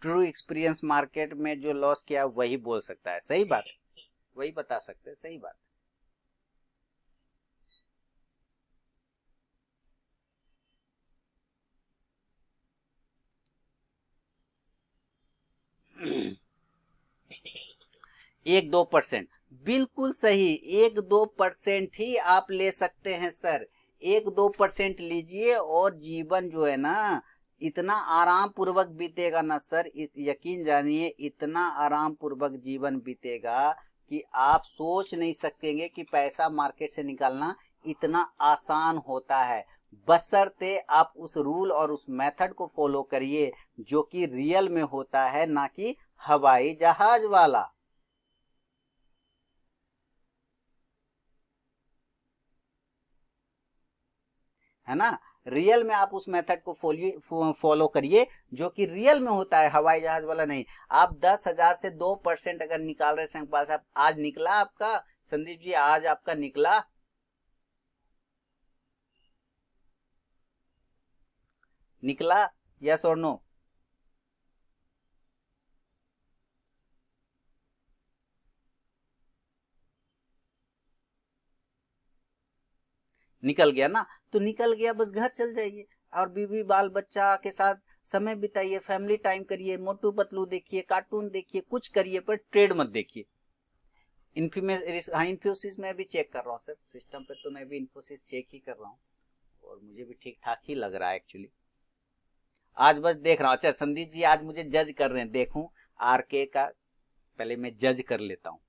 ट्रू एक्सपीरियंस मार्केट में जो लॉस किया वही बोल सकता है, सही बात, वही बता सकते हैं, सही बात। एक दो परसेंट, बिल्कुल सही, 1-2% ही आप ले सकते हैं सर। 1-2% लीजिए और जीवन जो है ना, इतना आराम पूर्वक बीतेगा ना सर, यकीन जानिए इतना आराम पूर्वक जीवन बीतेगा कि आप सोच नहीं सकेंगे कि पैसा मार्केट से निकालना इतना आसान होता है। बशर्ते आप उस रूल और उस मेथड को फॉलो करिए जो कि रियल में होता है, ना कि हवाई जहाज वाला। है ना, रियल में आप उस मेथड को फॉलो करिए जो कि रियल में होता है, हवाई जहाज वाला नहीं। आप 10,000 से 2% अगर निकाल रहे संगपाल साहब, आज निकला आपका? संदीप जी आज आपका निकला? निकला? यस और नो? निकल गया ना, तो निकल गया, बस घर चल जाइए। और बीवी बाल बच्चा के साथ समय बिताइए, फैमिली टाइम करिए, मोटू पतलू देखिए, कार्टून देखिए, कुछ करिए, पर ट्रेड मत देखिए। इन्फोसिस में भी चेक कर रहा हूँ सर, सिस्टम पे तो मैं भी इन्फोसिस चेक ही कर रहा हूँ और मुझे भी ठीक ठाक ही लग रहा है एक्चुअली। आज बस देख रहा हूँ। अच्छा संदीप जी आज मुझे जज कर रहे हैं, देखूं आरके का, पहले मैं जज कर लेता हूँ।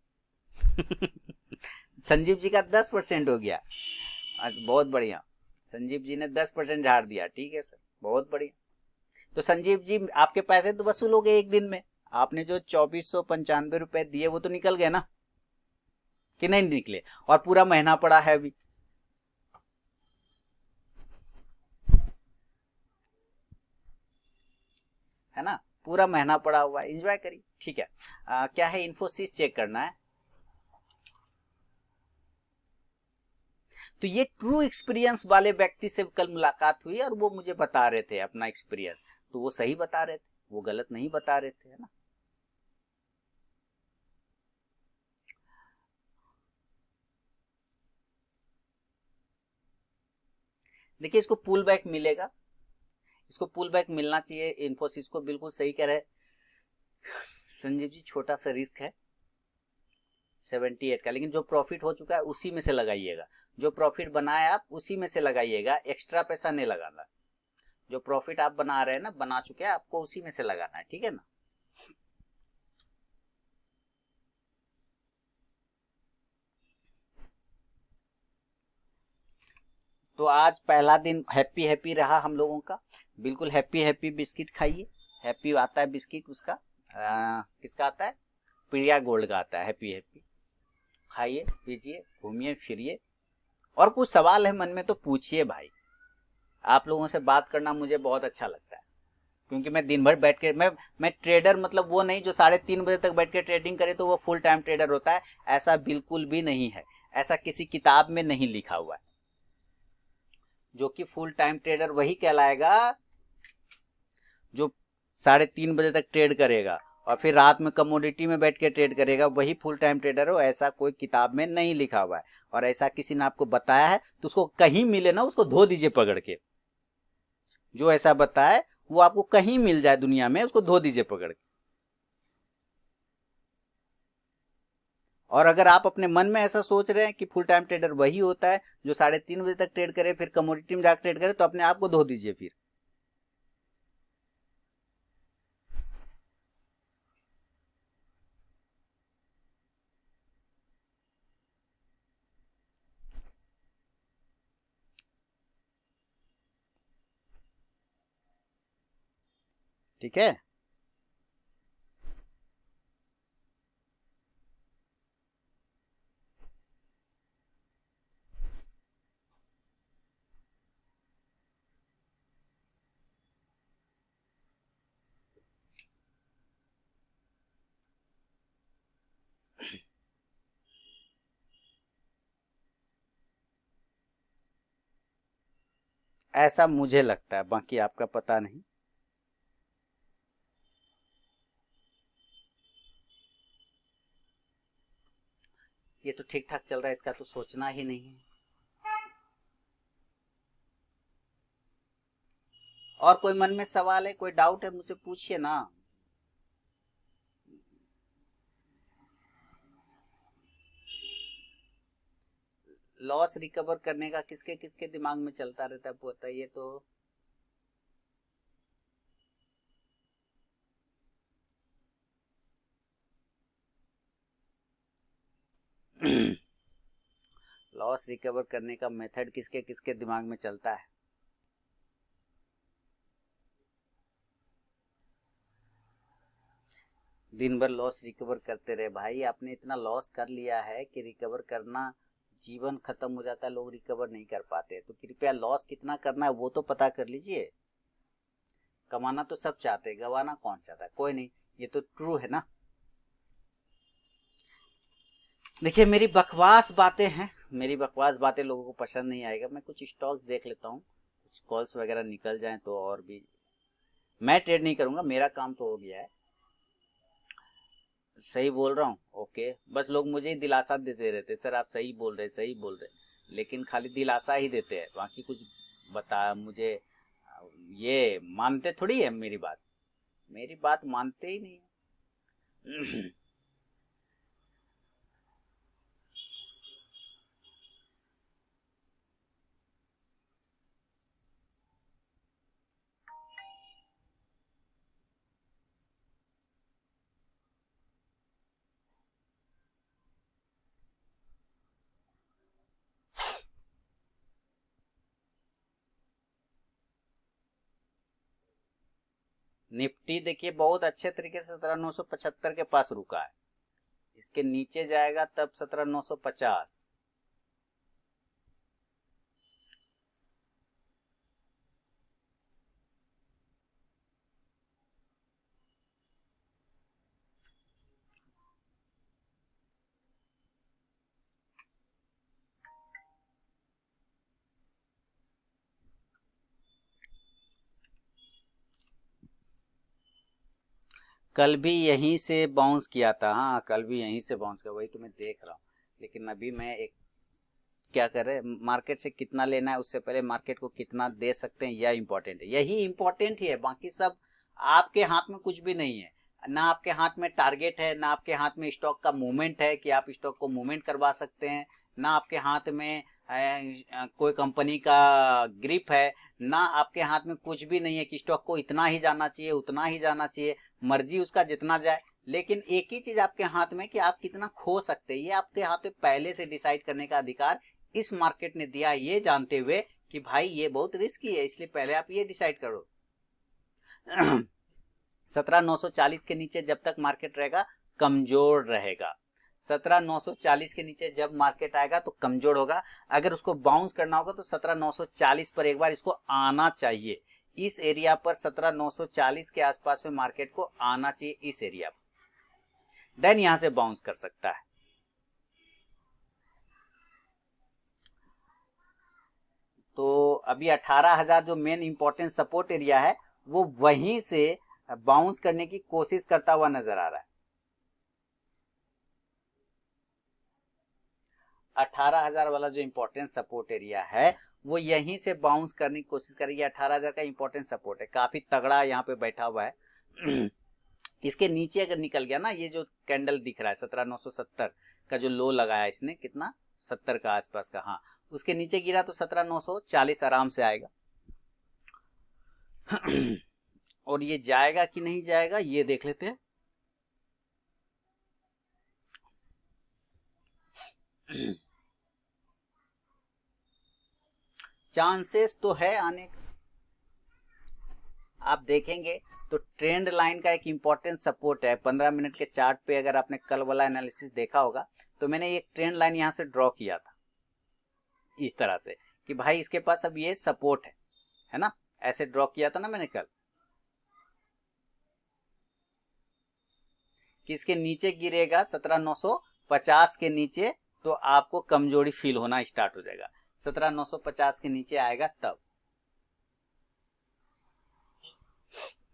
संजीव जी का 10% हो गया आज, बहुत बढ़िया। संजीव जी ने 10% झाड़ दिया, ठीक है सर, बहुत बढ़िया। तो संजीव जी आपके पैसे तो वसूल हो गए एक दिन में। आपने जो 2495 रुपए दिए वो तो निकल गए ना, कि नहीं निकले? और पूरा महीना पड़ा है अभी। है ना, पूरा महीना पड़ा हुआ है, एंजॉय करिए, ठीक है। क्या है, इन्फोसिस चेक करना है। तो ये ट्रू एक्सपीरियंस वाले व्यक्ति से कल मुलाकात हुई और वो मुझे बता रहे थे अपना एक्सपीरियंस, तो वो सही बता रहे थे, वो गलत नहीं बता रहे थे, है ना। देखिए इसको पुल बैक मिलेगा, इसको पुल बैक मिलना चाहिए। इन्फोसिस को बिल्कुल सही कह रहे संजीव जी, छोटा सा रिस्क है 78 का, लेकिन जो प्रॉफिट हो चुका है उसी में से लगाइएगा। जो प्रॉफिट बनाए आप उसी में से लगाइएगा, एक्स्ट्रा पैसा नहीं लगाना। जो प्रॉफिट आप बना रहे हैं ना, बना चुके हैं, आपको उसी में से लगाना है, ठीक है ना। तो आज पहला दिन हैप्पी हैप्पी रहा हम लोगों का, बिल्कुल हैप्पी हैप्पी। बिस्किट खाइए, हैप्पी आता है बिस्किट उसका, किसका आता है, प्रिया गोल्ड का आता है हैप्पी हैप्पी। खाइए पीजिए, घूमिए फिरिए, और कुछ सवाल है मन में तो पूछिए भाई। आप लोगों से बात करना मुझे बहुत अच्छा लगता है, क्योंकि मैं दिन भर बैठ के, मैं ट्रेडर मतलब वो नहीं जो 3:30 बजे तक बैठ के ट्रेडिंग करे तो वो फुल टाइम ट्रेडर होता है, ऐसा बिल्कुल भी नहीं है। ऐसा किसी किताब में नहीं लिखा हुआ है। जो कि फुल टाइम ट्रेडर वही कहलाएगा जो 3:30 बजे तक ट्रेड करेगा और फिर रात में कमोडिटी में बैठ के ट्रेड करेगा, वही फुल टाइम ट्रेडर हो। ऐसा कोई किताब में नहीं लिखा हुआ है, और ऐसा किसी ने आपको बताया है तो उसको कहीं मिले ना, उसको धो दीजिए पकड़ के। जो ऐसा बताए वो आपको कहीं मिल जाए दुनिया में, उसको धो दीजिए पकड़ के। और अगर आप अपने मन में ऐसा सोच रहे हैं कि फुल टाइम ट्रेडर वही होता है जो 3:30 बजे तक ट्रेड करे फिर कमोडिटी में जाकर ट्रेड करे, तो अपने आप को धो दीजिए फिर। ठीक है। ऐसा मुझे लगता है, बाकी आपका पता नहीं। ये तो ठीक ठाक चल रहा है, इसका तो सोचना ही नहीं है। और कोई मन में सवाल है, कोई डाउट है, मुझसे पूछिए ना। लॉस रिकवर करने का किसके किसके दिमाग में चलता रहता है, बताइए तो। लॉस रिकवर करने का मेथड किसके किसके दिमाग में चलता है? दिन भर लॉस रिकवर करते रहे भाई, आपने इतना लॉस कर लिया है कि रिकवर करना, जीवन खत्म हो जाता है, लोग रिकवर नहीं कर पाते। तो कृपया लॉस कितना करना है वो तो पता कर लीजिए। कमाना तो सब चाहते हैं, गंवाना कौन चाहता है, कोई नहीं। ये तो ट्रू है ना। देखिए मेरी बकवास बातें हैं, मेरी बकवास बातें लोगों को पसंद नहीं आएगा। मैं कुछ स्टॉक्स देख लेता हूँ, कुछ कॉल्स वगैरह निकल जाएं तो और भी। मैं ट्रेड नहीं करूंगा, मेरा काम तो हो गया है। सही बोल रहा हूँ, ओके। बस लोग मुझे ही दिलासा देते रहते, सर आप सही बोल रहे, सही बोल रहे, लेकिन खाली दिलासा ही देते हैं, बाकी कुछ बता मुझे ये मानते थोड़ी है मेरी बात मानते ही नहीं है। निफ्टी देखिए बहुत अच्छे तरीके से 17,975 के पास रुका है, इसके नीचे जाएगा तब 17,950। कल भी यहीं से बाउंस किया था, हाँ कल भी यहीं से बाउंस किया, वही तो मैं देख रहा हूँ। लेकिन अभी मैं एक क्या कर रहे हैं, मार्केट से कितना लेना है उससे पहले मार्केट को कितना दे सकते हैं यह इंपॉर्टेंट है, यही इंपॉर्टेंट ही है, बाकी सब आपके हाथ में कुछ भी नहीं है। ना आपके हाथ में टारगेट है, ना आपके हाथ में स्टॉक का मूवमेंट है कि आप स्टॉक को मूवमेंट करवा सकते हैं, ना आपके हाथ में कोई कंपनी का ग्रिप है, ना आपके हाथ में कुछ भी नहीं है कि स्टॉक को इतना ही जाना चाहिए उतना ही जाना चाहिए, मर्जी उसका जितना जाए। लेकिन एक ही चीज आपके हाथ में कि आप कितना खो सकते हैं, ये आपके हाथ में पहले से डिसाइड करने का अधिकार इस मार्केट ने दिया, ये जानते हुए कि भाई ये बहुत रिस्की है, इसलिए पहले आप ये डिसाइड करो। 17,940 के नीचे जब तक मार्केट रहेगा कमजोर रहेगा, 17,940 के नीचे जब मार्केट आएगा तो कमजोर होगा। अगर उसको बाउंस करना होगा तो 17,940 पर एक बार इसको आना चाहिए, इस एरिया पर 17,940 के आसपास में मार्केट को आना चाहिए, इस एरिया पर, देन यहां से बाउंस कर सकता है। तो अभी 18,000 जो मेन इंपॉर्टेंट सपोर्ट एरिया है वो वहीं से बाउंस करने की कोशिश करता हुआ नजर आ रहा है। 18,000 वाला जो इंपॉर्टेंट सपोर्ट एरिया है वो यहीं से बाउंस करने की कोशिश करेगी। 18,000 का इंपॉर्टेंट सपोर्ट है, काफी तगड़ा यहाँ पे बैठा हुआ है। इसके नीचे अगर निकल गया ना, ये जो कैंडल दिख रहा है 17,970 का जो लो लगाया इसने, कितना 70 का आसपास का, हाँ उसके नीचे गिरा तो 17,940 आराम से आएगा। और ये जाएगा कि नहीं जाएगा ये देख लेते हैं। चांसेस तो है आने का, आप देखेंगे तो ट्रेंड लाइन का एक इंपॉर्टेंट सपोर्ट है 15 मिनट के चार्ट पे। अगर आपने कल वाला एनालिसिस देखा होगा तो मैंने एक ट्रेंड लाइन यहां से ड्रॉ किया था इस तरह से कि भाई इसके पास अब ये सपोर्ट है ना, ऐसे ड्रॉ किया था ना मैंने कल, कि इसके नीचे गिरेगा 17,950 के नीचे तो आपको कमजोरी फील होना स्टार्ट हो जाएगा, 17,950 के नीचे आएगा तब।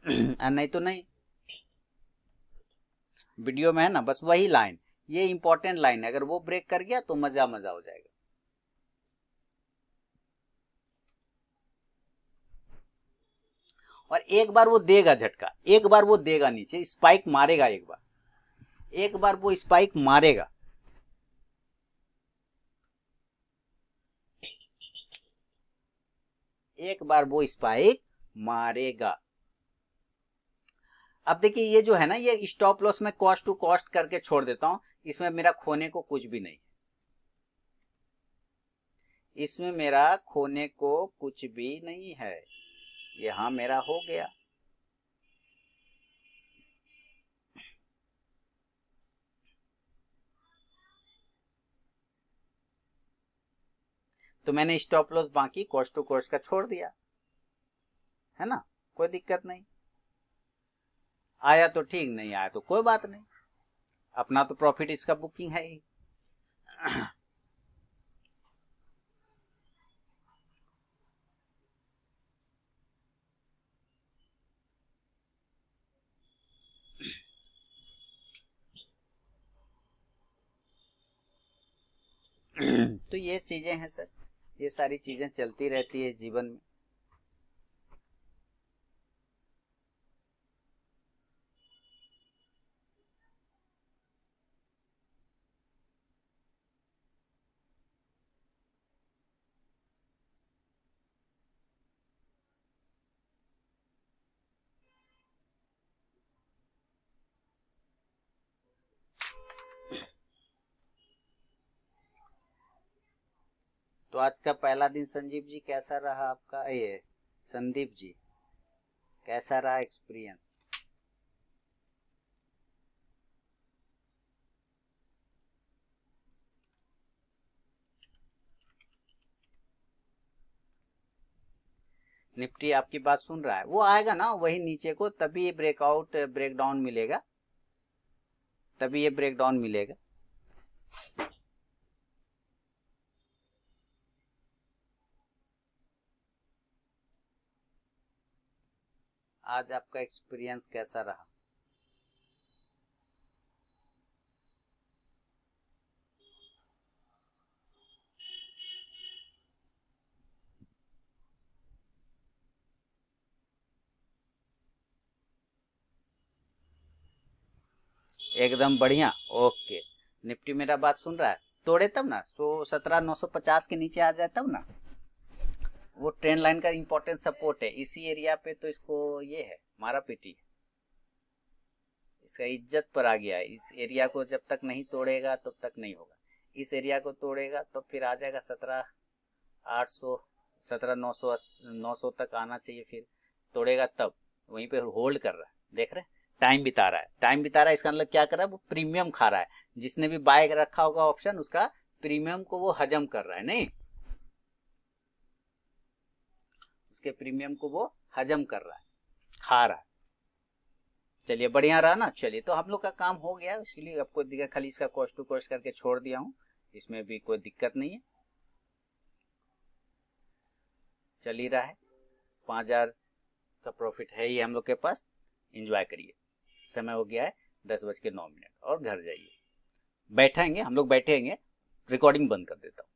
नहीं तो नहीं, वीडियो में है ना बस वही लाइन, ये इंपॉर्टेंट लाइन है, अगर वो ब्रेक कर गया तो मजा मजा हो जाएगा। और एक बार वो देगा झटका, एक बार वो देगा नीचे स्पाइक मारेगा, एक बार वो स्पाइक मारेगा। एक बार वो स्पाइक मारेगा। अब देखिए ये जो है ना, ये स्टॉप लॉस में कॉस्ट टू कॉस्ट करके छोड़ देता हूं, इसमें मेरा खोने को कुछ भी नहीं, इसमें मेरा खोने को कुछ भी नहीं है, यहां मेरा हो गया। तो मैंने स्टॉप लॉस बाकी कॉस्ट टू कॉस्ट का छोड़ दिया, है ना, कोई दिक्कत नहीं। आया तो ठीक, नहीं आया तो कोई बात नहीं, अपना तो प्रॉफिट इसका बुकिंग है ही। तो ये चीजें हैं सर, ये सारी चीजें चलती रहती है जीवन में। तो आज का पहला दिन संजीव जी कैसा रहा आपका, ये संदीप जी कैसा रहा एक्सपीरियंस? निफ्टी आपकी बात सुन रहा है, वो आएगा ना वही नीचे को, तभी ये ब्रेकआउट ब्रेकडाउन मिलेगा, तभी ये ब्रेकडाउन मिलेगा। आज आपका एक्सपीरियंस कैसा रहा? एकदम बढ़िया, ओके। निफ्टी मेरा बात सुन रहा है, तोड़े तब ना, 17,950 के नीचे आ जाए तब ना, वो ट्रेंड लाइन का इंपॉर्टेंट सपोर्ट है इसी एरिया पे, तो इसको ये है मारा पीटी है, इसका इज्जत पर आ गया है। इस एरिया को जब तक नहीं तोड़ेगा तब तक नहीं होगा, इस एरिया को तोड़ेगा तो फिर आ जाएगा 17,800, 17,900, 900 तक आना चाहिए, फिर तोड़ेगा तब। वहीं पे होल्ड कर रहा है, देख रहे हैं, टाइम बिता रहा है, टाइम बिता रहा है, इसका मतलब क्या कर रहा है, वो प्रीमियम खा रहा है। जिसने भी बाय रखा होगा ऑप्शन, उसका प्रीमियम को वो हजम कर रहा है, नहीं, उसके प्रीमियम को वो हजम कर रहा है, खा रहा है। चलिए बढ़िया रहा ना, चलिए तो हम लोग का काम हो गया, इसीलिए आपको दिक्कत, खाली इसका कॉस्ट टू कॉस्ट करके छोड़ दिया हूँ, इसमें भी कोई दिक्कत नहीं है, चल ही रहा है। 5,000 का प्रॉफिट है ही हम लोग के पास, एंजॉय करिए। समय हो गया है 10:09 और घर जाइए। बैठेंगे हम लोग, बैठेंगे, रिकॉर्डिंग बंद कर देता हूँ।